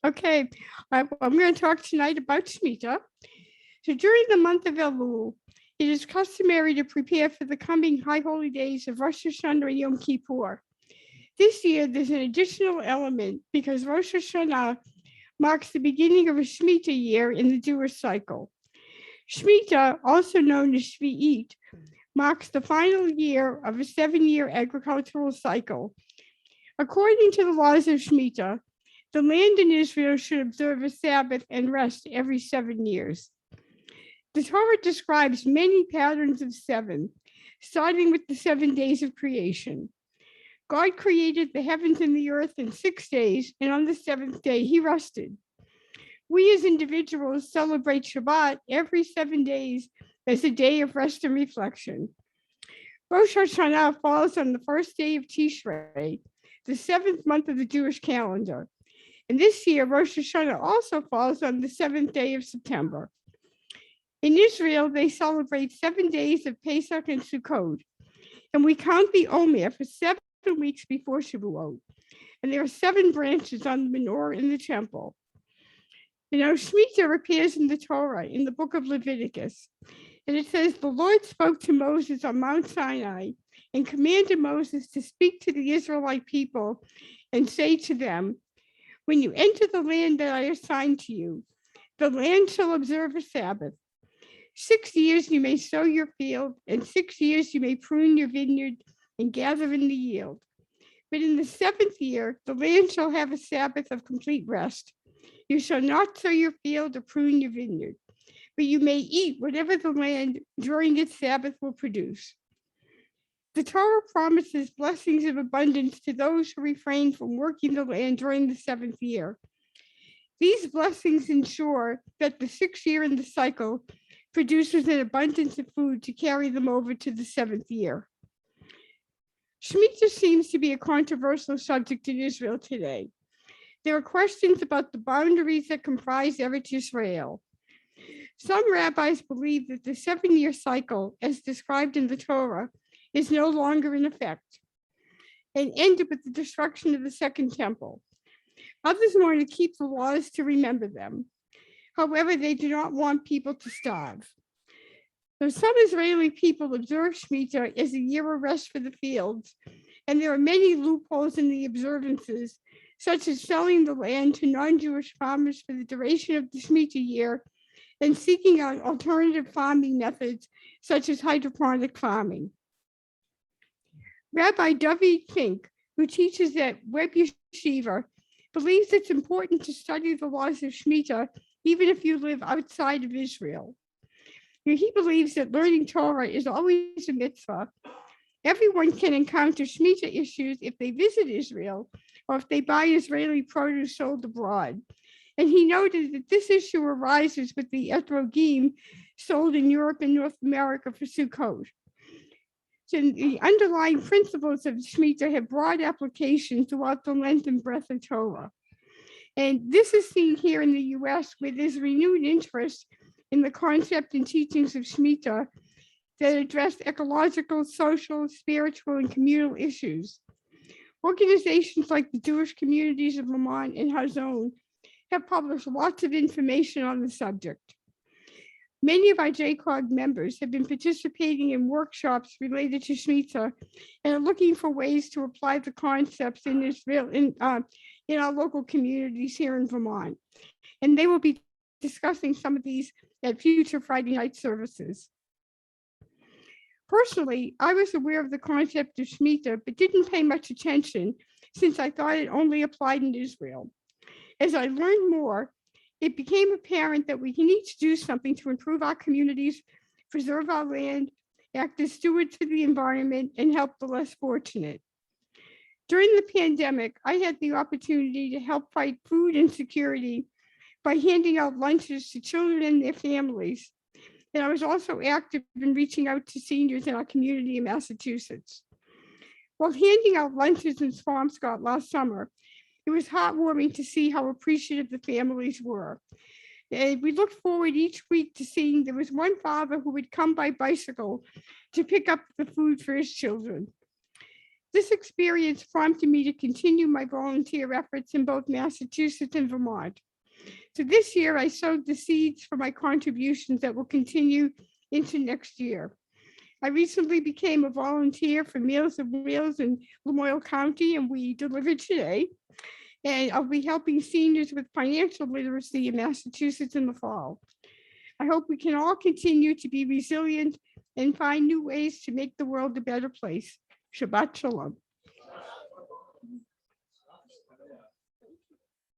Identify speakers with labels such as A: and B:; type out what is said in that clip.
A: Okay, I'm going to talk tonight about Shmita. So during the month of Elul, it is customary to prepare for the coming high holy days of Rosh Hashanah and Yom Kippur. This year, there's an additional element because Rosh Hashanah marks the beginning of a Shmita year in the Jewish cycle. Shmita, also known as Shvi'it, marks the final year of a 7-year agricultural cycle. According to the laws of Shmita, the land in Israel should observe a Sabbath and rest every 7 years. The Torah describes many patterns of 7, starting with the 7 days of creation. God created the heavens and the earth in 6 days, and on the 7th day, he rested. We as individuals celebrate Shabbat every 7 days as a day of rest and reflection. Rosh Hashanah falls on the first day of Tishrei, the 7th month of the Jewish calendar. And this year, Rosh Hashanah also falls on the 7th day of September. In Israel, they celebrate 7 days of Pesach and Sukkot, and we count the Omer for 7 weeks before Shavuot. And there are 7 branches on the menorah in the temple. Shmita appears in the Torah in the book of Leviticus, and it says, the Lord spoke to Moses on Mount Sinai and commanded Moses to speak to the Israelite people and say to them, when you enter the land that I assign to you, the land shall observe a Sabbath. 6 years you may sow your field, and 6 years you may prune your vineyard and gather in the yield. But in the 7th year, the land shall have a Sabbath of complete rest. You shall not sow your field or prune your vineyard, but you may eat whatever the land during its Sabbath will produce. The Torah promises blessings of abundance to those who refrain from working the land during the 7th year. These blessings ensure that the 6th year in the cycle produces an abundance of food to carry them over to the 7th year. Shmita seems to be a controversial subject in Israel today. There are questions about the boundaries that comprise Eretz Yisrael. Some rabbis believe that the 7-year cycle, as described in the Torah, is no longer in effect and ended with the destruction of the Second Temple. Others want to keep the laws to remember them. However, they do not want people to starve. So some Israeli people observe Shmita as a year of rest for the fields, and there are many loopholes in the observances, such as selling the land to non-Jewish farmers for the duration of the Shmita year and seeking out alternative farming methods, such as hydroponic farming. Rabbi David Fink, who teaches at Web Yeshiva, believes it's important to study the laws of Shmita even if you live outside of Israel. He believes that learning Torah is always a mitzvah. Everyone can encounter Shmita issues if they visit Israel or if they buy Israeli produce sold abroad. And he noted that this issue arises with the etrogim sold in Europe and North America for Sukkot. So the underlying principles of Shmita have broad application throughout the length and breadth of Torah. And this is seen here in the US, where there's renewed interest in the concept and teachings of Shmita that address ecological, social, spiritual, and communal issues. Organizations like the Jewish Communities of Vermont and Hazon have published lots of information on the subject. Many of our JCOG members have been participating in workshops related to Shmita and are looking for ways to apply the concepts in Israel in our local communities here in Vermont. And they will be discussing some of these at future Friday night services. Personally, I was aware of the concept of Shmita, but didn't pay much attention since I thought it only applied in Israel. As I learned more, it became apparent that we can each do something to improve our communities, preserve our land, act as stewards for the environment, and help the less fortunate. During the pandemic, I had the opportunity to help fight food insecurity by handing out lunches to children and their families. And I was also active in reaching out to seniors in our community in Massachusetts. While handing out lunches in Swampscott last summer, it was heartwarming to see how appreciative the families were. And we looked forward each week to seeing there was one father who would come by bicycle to pick up the food for his children. This experience prompted me to continue my volunteer efforts in both Massachusetts and Vermont. So this year, I sowed the seeds for my contributions that will continue into next year. I recently became a volunteer for Meals on Wheels in Lamoille County, and we delivered today. And I'll be helping seniors with financial literacy in Massachusetts in the fall. I hope we can all continue to be resilient and find new ways to make the world a better place. Shabbat Shalom.